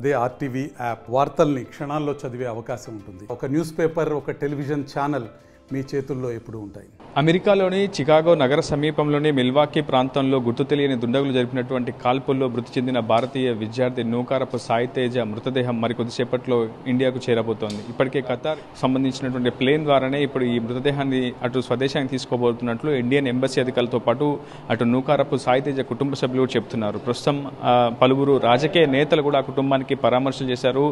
అదే RTV app వార్తల్ని క్షణాల్లో చదివే అవకాశం ఉంటుంది. ఒక న్యూస్ పేపర్, ఒక టెలివిజన్ ఛానల్ మీ చేతుల్లో ఎప్పుడూ ఉంటాయి. అమెరికాలోని చికాగో నగర సమీపంలోని మిల్వాకీ ప్రాంతంలో గుర్తు తెలియని దుండగులు జరిపినటువంటి కాల్పుల్లో మృతి చెందిన భారతీయ విద్యార్థి నూకారపు సాయి తేజ మృతదేహం మరికొద్దిసేపట్లో ఇండియాకు చేరబోతోంది. ఇప్పటికే ఖతార్ సంబంధించినటువంటి ప్లేన్ ద్వారానే ఇప్పుడు ఈ మృతదేహాన్ని అటు స్వదేశానికి తీసుకోబోతున్నట్లు ఇండియన్ ఎంబసీ అధికారులతో పాటు అటు నూకారపు సాయి తేజ కుటుంబ సభ్యులు చెబుతున్నారు. ప్రస్తుతం పలువురు రాజకీయ నేతలు కూడా ఆ కుటుంబానికి పరామర్శలు చేశారు.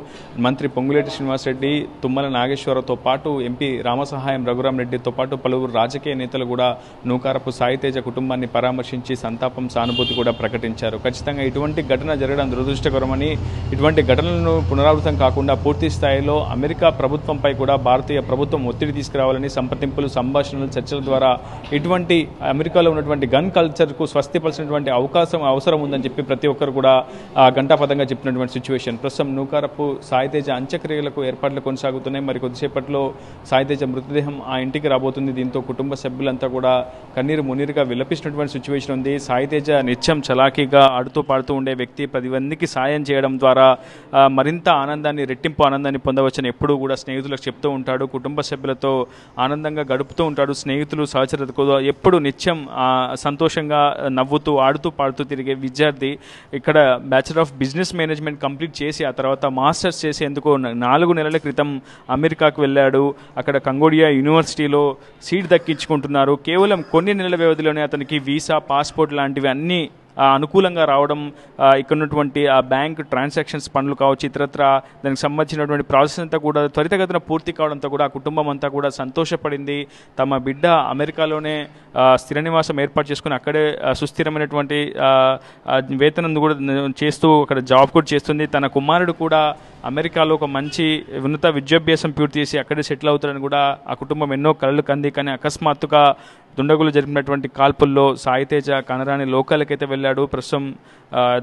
మంత్రి పొంగులేటి శ్రీనివాసరెడ్డి, తుమ్మల నాగేశ్వరరావుతో పాటు ఎంపీ రామసహాయం రఘురాం రెడ్డితో పాటు పలువురు రాజకీయ నేతలు కూడా నూకారపు సాయి తేజ కుటుంబాన్ని పరామర్శించి సంతాపం, సానుభూతి కూడా ప్రకటించారు. ఖచ్చితంగా ఇటువంటి ఘటన జరగడం దురదృష్టకరమని, ఇటువంటి ఘటనలను పునరావృతం కాకుండా పూర్తి స్థాయిలో అమెరికా ప్రభుత్వంపై కూడా భారతీయ ప్రభుత్వం ఒత్తిడి తీసుకురావాలని సంప్రదింపులు, సంభాషణలు, చర్చల ద్వారా ఇటువంటి అమెరికాలో ఉన్నటువంటి గన్ కల్చర్కు స్వస్తిపరిచినటువంటి అవసరం ఉందని చెప్పి ప్రతి ఒక్కరు కూడా గంటాపదంగా చెప్పినటువంటి సిచ్యువేషన్. ప్రస్తుతం నూకారపు సాయి తేజ అంత్యక్రియలకు ఏర్పాట్లు కొనసాగుతున్నాయి. మరి కొద్దిసేపట్లో సాయి తేజ మృతదేహం ఆ ఇంటికి రాబోతుంది. దీంతో కుటుంబ సభ్యులంతా కూడా కన్నీరు మున్నీరుగా విలపిస్తున్నటువంటి సిచ్యువేషన్ ఉంది. సాయి తేజ నిత్యం చలాకీగా ఆడుతూ పాడుతూ ఉండే వ్యక్తి. 10 మందికి సాయం చేయడం ద్వారా మరింత ఆనందాన్ని, రెట్టింపు ఆనందాన్ని పొందవచ్చని ఎప్పుడూ కూడా స్నేహితులకు చెప్తూ ఉంటాడు. కుటుంబ సభ్యులతో ఆనందంగా గడుపుతూ ఉంటాడు. స్నేహితులు, సహచరులకు ఎప్పుడు నిత్యం సంతోషంగా నవ్వుతూ ఆడుతూ పాడుతూ తిరిగే విద్యార్థి ఇక్కడ bachelor of business management complete చేసి ఆ తర్వాత మాస్టర్స్ చేసేందుకు 4 నెలల క్రితం అమెరికాకు వెళ్ళాడు. అక్కడ కంగోడియా యూనివర్సిటీలో సీట్ దక్కించుకుంటున్నారు. కేవలం కొన్ని నెలల వ్యవధిలోనే అతనికి వీసా, పాస్పోర్ట్ లాంటివి అన్నీ అనుకూలంగా రావడం, ఇక్కడ ఉన్నటువంటి ఆ బ్యాంక్ ట్రాన్సాక్షన్స్ పనులు కావచ్చు, ఇతరత్ర దానికి సంబంధించినటువంటి ప్రాసెస్ అంతా కూడా త్వరితగతిన పూర్తి కావడంతో కూడా ఆ కుటుంబం అంతా కూడా సంతోషపడింది. తమ బిడ్డ అమెరికాలోనే స్థిర నివాసం ఏర్పాటు చేసుకుని అక్కడే సుస్థిరమైనటువంటి వేతనం కూడా చేస్తూ అక్కడ జాబ్ కూడా చేస్తుంది. తన కుమారుడు కూడా అమెరికాలో ఒక మంచి ఉన్నత విద్యాభ్యాసం పూర్తి చేసి అక్కడే సెటిల్ అవుతారని కూడా ఆ కుటుంబం ఎన్నో కలలు కంది. కానీ అకస్మాత్తుగా దుండగులు జరిపినటువంటి కాల్పుల్లో సాయి తేజ కనరాని లోకాలకైతే వెళ్ళాడు. ప్రస్తుతం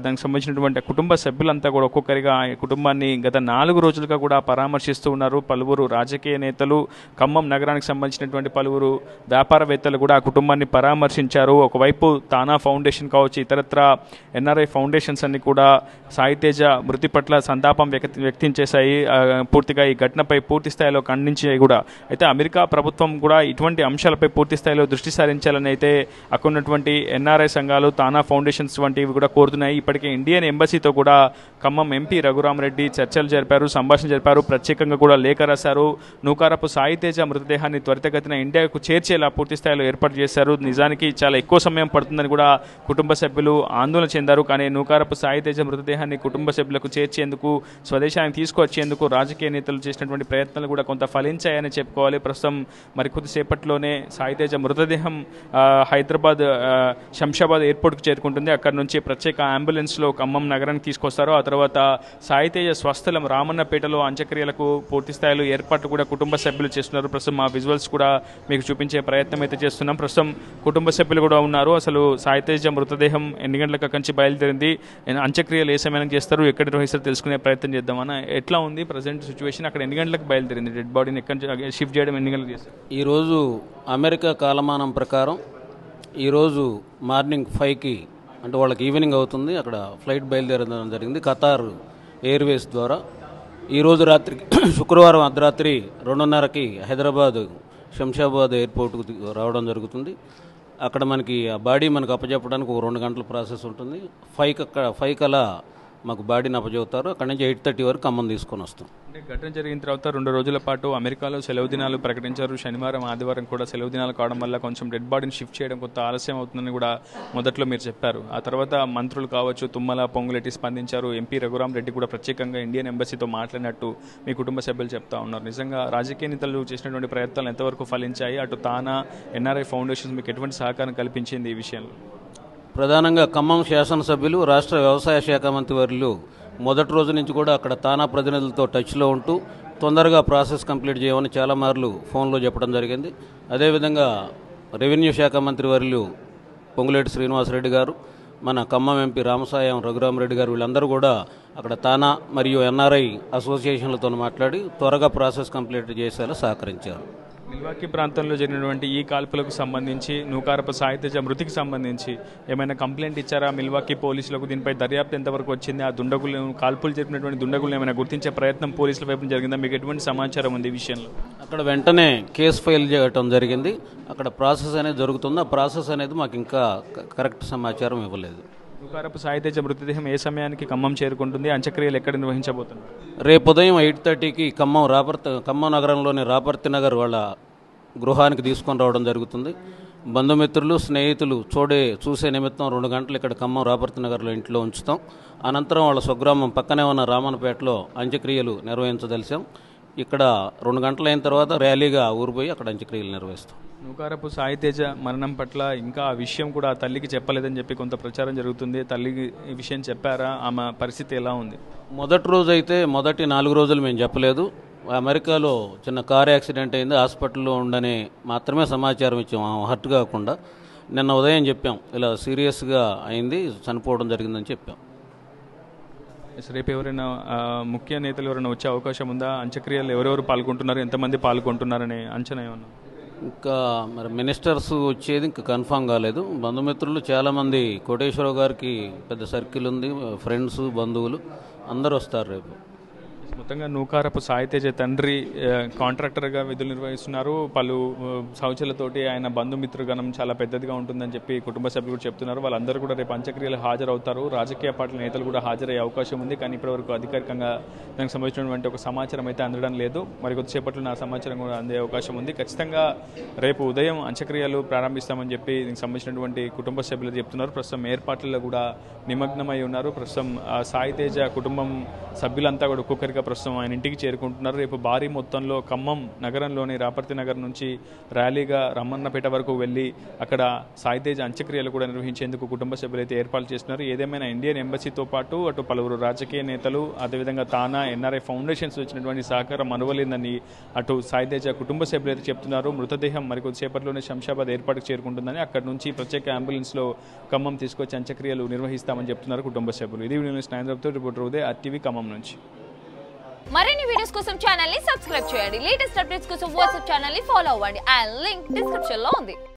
దానికి సంబంధించినటువంటి కుటుంబ సభ్యులంతా కూడా ఒక్కొక్కరిగా ఆ కుటుంబాన్ని గత 4 రోజులుగా కూడా పరామర్శిస్తూ ఉన్నారు. పలువురు రాజకీయ నేతలు, ఖమ్మం నగరానికి సంబంధించినటువంటి పలువురు వ్యాపారవేత్తలు కూడా ఆ కుటుంబాన్ని పరామర్శించారు. ఒకవైపు తానా ఫౌండేషన్ కావచ్చు, ఇతరత్ర ఎన్ఆర్ఐ ఫౌండేషన్స్ అన్ని కూడా సాయి తేజ మృతి పట్ల సంతాపం వ్యక్తం చేశాయి. పూర్తిగా ఈ ఘటనపై పూర్తి స్థాయిలో ఖండించాయి కూడా. అయితే అమెరికా ప్రభుత్వం కూడా ఇటువంటి అంశాలపై పూర్తి స్థాయిలో దృష్టి సారించాలని అయితే అక్కడ ఉన్నటువంటి ఎన్ఆర్ఐ సంఘాలు, తానా ఫౌండేషన్స్ వంటివి కూడా కోరుతున్నాయి. ఇప్పటికే ఇండియన్ ఎంబసీతో కూడా ఖమ్మం ఎంపీ రఘురాం రెడ్డి చర్చలు జరిపారు, సంభాషణ జరిపారు. ప్రత్యేకంగా కూడా లేఖ రాశారు. నూకారపు సాయి తేజ మృతదేహాన్ని త్వరితగతిన ఇండియాకు చేర్చేలా పూర్తి స్థాయిలో ఏర్పాటు చేశారు. నిజానికి చాలా ఎక్కువ సమయం పడుతుందని కూడా కుటుంబ సభ్యులు ఆందోళన చెందారు. కానీ నూకారపు సాయి తేజ మృతదేహాన్ని కుటుంబ సభ్యులకు చేర్చేందుకు, స్వదేశానికి తీసుకొచ్చేందుకు రాజకీయ నేతలు చేసినటువంటి ప్రయత్నాలు కూడా కొంత ఫలించాయని చెప్పుకోవాలి. ప్రస్తుతం మరికొద్దిసేపట్లోనే సాయి తేజ మృతదేహం హైదరాబాద్ శంషాబాద్ ఎయిర్పోర్ట్కు చేరుకుంటుంది. అక్కడ నుంచి ప్రత్యేక అంబులెన్స్లో ఖమ్మం నగరానికి తీసుకొస్తారు. ఆ తర్వాత సాయి తేజ స్వస్థలం రామన్నపేటలో అంత్యక్రియలకు పూర్తి స్థాయిలో ఏర్పాట్లు కూడా కుటుంబ సభ్యులు చేస్తున్నారు. ప్రస్తుతం ఆ విజువల్స్ కూడా మీకు చూపించే ప్రయత్నం అయితే చేస్తున్నాం. ప్రస్తుతం కుటుంబ సభ్యులు కూడా ఉన్నారు. అసలు సాయి తేజ మృతదేహం ఎన్ని గంటలకు అక్కడి నుంచి బయలుదేరింది, అంత్యక్రియలు ఏ సమయానికి చేస్తారు, ఎక్కడ నిర్వహిస్తారు తెలుసుకునే ప్రయత్నం చేద్దామన్నా. ఎట్లా ఉంది ప్రజెంట్ సిచ్యువేషన్? అక్కడ ఎన్ని గంటలకు బయలుదేరింది డెడ్ బాడీని ఎక్కడి షిఫ్ట్ చేయడం ఎన్ని గంటలకు చేస్తారు? ఈరోజు అమెరికా కాలమానం ప్రకారం ఈరోజు మార్నింగ్ 5కి అంటే వాళ్ళకి ఈవినింగ్ అవుతుంది. అక్కడ ఫ్లైట్ బయలుదేరడం జరిగింది ఖతార్ ఎయిర్వేస్ ద్వారా. ఈరోజు రాత్రికి శుక్రవారం అర్ధరాత్రి 2:30కి హైదరాబాద్ శంషాబాద్ ఎయిర్పోర్ట్కు రావడం జరుగుతుంది. అక్కడ మనకి ఆ బాడీ మనకు అప్పచెప్పడానికి ఒక 2 గంటల ప్రాసెస్ ఉంటుంది. 5 కల్లా మాకు బాడీని అప్పచెబుతారు. అక్కడి నుంచి 8:30 వరకు ఖమ్మం తీసుకొని వస్తాం. అంటే ఘటన జరిగిన తర్వాత 2 రోజుల పాటు అమెరికాలో సెలవు దినాలు ప్రకటించారు. శనివారం, ఆదివారం కూడా సెలవు దినాలు కావడం వల్ల కొంచెం డెడ్ బాడీని షిఫ్ట్ చేయడం కొంత ఆలస్యం అవుతుందని కూడా మొదట్లో మీరు చెప్పారు. ఆ తర్వాత మంత్రులు కావచ్చు, తుమ్మల, పొంగులేటి స్పందించారు. ఎంపీ రఘురాం రెడ్డి కూడా ప్రత్యేకంగా ఇండియన్ ఎంబసీతో మాట్లాడినట్టు మీ కుటుంబ సభ్యులు చెప్తా ఉన్నారు. నిజంగా రాజకీయ నేతలు చేసినటువంటి ప్రయత్నాలు ఎంతవరకు ఫలించాయి? అటు తానా, ఎన్ఆర్ఐ ఫౌండేషన్ మీకు ఎటువంటి సహకారం కల్పించింది ఈ విషయంలో? ప్రధానంగా ఖమ్మం శాసనసభ్యులు, రాష్ట్ర వ్యవసాయ శాఖ మంత్రి వర్యులు మొదటి రోజు నుంచి కూడా అక్కడ తానా ప్రతినిధులతో టచ్లో ఉంటూ తొందరగా ప్రాసెస్ కంప్లీట్ చేయమని చాలా మార్లు ఫోన్లో చెప్పడం జరిగింది. అదేవిధంగా రెవెన్యూ శాఖ మంత్రి వర్యులు పొంగులేటి శ్రీనివాసరెడ్డి గారు, మన ఖమ్మం ఎంపీ రామసాయం రఘురాం రెడ్డి గారు వీళ్ళందరూ కూడా అక్కడ తానా మరియు ఎన్ఆర్ఐ అసోసియేషన్లతో మాట్లాడి త్వరగా ప్రాసెస్ కంప్లీట్ చేసేలా సహకరించారు. మిల్వాకీ ప్రాంతంలో జరిగినటువంటి ఈ కాల్పులకు సంబంధించి నూకారపు సాయితేజ మృతికి సంబంధించి ఏమైనా కంప్లైంట్ ఇచ్చారా మిల్వాకీ పోలీసులకు? దీనిపై దర్యాప్తు ఎంతవరకు వచ్చింది? ఆ దుండగులు కాల్పులు జరిపినటువంటి దుండగులను ఏమైనా గుర్తించే ప్రయత్నం పోలీసుల వైపు జరిగిందా? మీకు ఎటువంటి సమాచారం ఉంది ఈ విషయంలో? అక్కడ వెంటనే కేసు ఫైల్ చేయటం జరిగింది. అక్కడ ప్రాసెస్ అనేది జరుగుతుంది. ఆ ప్రాసెస్ అనేది మాకు ఇంకా కరెక్ట్ సమాచారం ఇవ్వలేదు. నూకారపు సాయితేజ మృతదేహం ఏ సమయానికి ఖమ్మం చేరుకుంటుంది? అంత్యక్రియలు ఎక్కడ నిర్వహించబోతున్నారు? రేపు ఉదయం 8:30కి ఖమ్మం నగరంలోని రాపర్తి నగర్ వాళ్ళ గృహానికి తీసుకొని రావడం జరుగుతుంది. బంధుమిత్రులు స్నేహితులు చూసే నిమిత్తం 2 గంటలు ఇక్కడ ఖమ్మం రాపర్తి నగర్లో ఇంట్లో ఉంచుతాం. అనంతరం వాళ్ళ స్వగ్రామం పక్కనే ఉన్న రామన్నపేటలో అంత్యక్రియలు నిర్వహించదలిసాం. ఇక్కడ 2 గంటలు అయిన తర్వాత ర్యాలీగా ఊరిపోయి అక్కడ అంత్యక్రియలు నిర్వహిస్తాం. నూకారపు సాయితేజ మరణం పట్ల ఇంకా ఆ విషయం కూడా ఆ తల్లికి చెప్పలేదని చెప్పి కొంత ప్రచారం జరుగుతుంది. తల్లికి ఈ విషయం చెప్పారా? ఆమె పరిస్థితి ఎలా ఉంది? మొదటి రోజు అయితే మొదటి 4 రోజులు మేము చెప్పలేదు. అమెరికాలో చిన్న కార్ యాక్సిడెంట్ అయింది, హాస్పిటల్లో ఉండని మాత్రమే సమాచారం ఇచ్చాం, హర్ట్ కాకుండా. నిన్న ఉదయం చెప్పాం, ఇలా సీరియస్గా అయింది, చనిపోవడం జరిగిందని చెప్పాం. రేపు ఎవరైనా ముఖ్య నేతలు ఎవరైనా వచ్చే అవకాశం ఉందా? అంత్యక్రియలు ఎవరెవరు పాల్గొంటున్నారు, ఎంతమంది పాల్గొంటున్నారనే అంచనా ఏమన్నా? ఇంకా మరి మినిస్టర్స్ వచ్చేది ఇంకా కన్ఫామ్ కాలేదు. బంధుమిత్రులు చాలామంది, కోటేశ్వరరావు గారికి పెద్ద సర్కిల్ ఉంది, ఫ్రెండ్స్ బంధువులు అందరూ వస్తారు రేపు. మొత్తంగా నూకారపు సాయితేజ తండ్రి కాంట్రాక్టర్గా విధులు నిర్వహిస్తున్నారు. పలు శౌచాలతోటి ఆయన బంధుమిత్రగణం చాలా పెద్దదిగా ఉంటుందని చెప్పి కుటుంబ సభ్యులు కూడా చెప్తున్నారు. వాళ్ళందరూ కూడా రేపు అంత్యక్రియలు హాజరవుతారు. రాజకీయ పార్టీల నేతలు కూడా హాజరయ్యే అవకాశం ఉంది. కానీ ఇప్పటివరకు అధికారికంగా దానికి సంబంధించినటువంటి ఒక సమాచారం అయితే అందడం లేదు. మరి కొద్దిసేపట్లో నా సమాచారం కూడా అందే అవకాశం ఉంది. ఖచ్చితంగా రేపు ఉదయం అంత్యక్రియలు ప్రారంభిస్తామని చెప్పి దీనికి సంబంధించినటువంటి కుటుంబ సభ్యులు చెప్తున్నారు. ప్రస్తుతం ఏర్పాట్లలో కూడా నిమగ్నమై ఉన్నారు. ప్రస్తుతం సాయితేజ కుటుంబం సభ్యులంతా కూడా ఒక్కొక్కరిగా ప్రస్తుతం ఆయన ఇంటికి చేరుకుంటున్నారు. రేపు భారీ మొత్తంలో ఖమ్మం నగరంలోని రాపర్తి నగర్ నుంచి ర్యాలీగా రమన్నపేట వరకు వెళ్లి అక్కడ సాయితేజ అంత్యక్రియలు కూడా నిర్వహించేందుకు కుటుంబ సభ్యులు అయితే ఏర్పాట్లు చేస్తున్నారు. ఏదేమైనా ఇండియన్ ఎంబసీతో పాటు అటు పలువురు రాజకీయ నేతలు, అదేవిధంగా తానా ఎన్ఆర్ఐ ఫౌండేషన్స్ వచ్చినటువంటి సహకారం అనువలేదని అటు సాయితేజ కుటుంబ సభ్యులు అయితే చెప్తున్నారు. మృతదేహం మరికొద్దిసేపట్లోనే శంషాబాద్ ఏర్పాటుకు చేరుకుంటుందని, అక్కడి నుంచి ప్రత్యేక అంబులెన్స్లో ఖమ్మం తీసుకొచ్చి అంత్యక్రియలు నిర్వహిస్తామని చెప్తున్నారు కుటుంబ సభ్యులు. ఇది news reporter Uday, RTV Khammam నుంచి. మరిన్ని వీడియోస్ కోసం ఛానల్ ని సబ్స్క్రైబ్ చేయండి. లేటెస్ట్ అప్డేట్స్ కోసం వాట్సాప్ ఛానల్ ని ఫాలో అవ్వండి. అండ్ లింక్ డిస్క్రిప్షన్ లో ఉంది.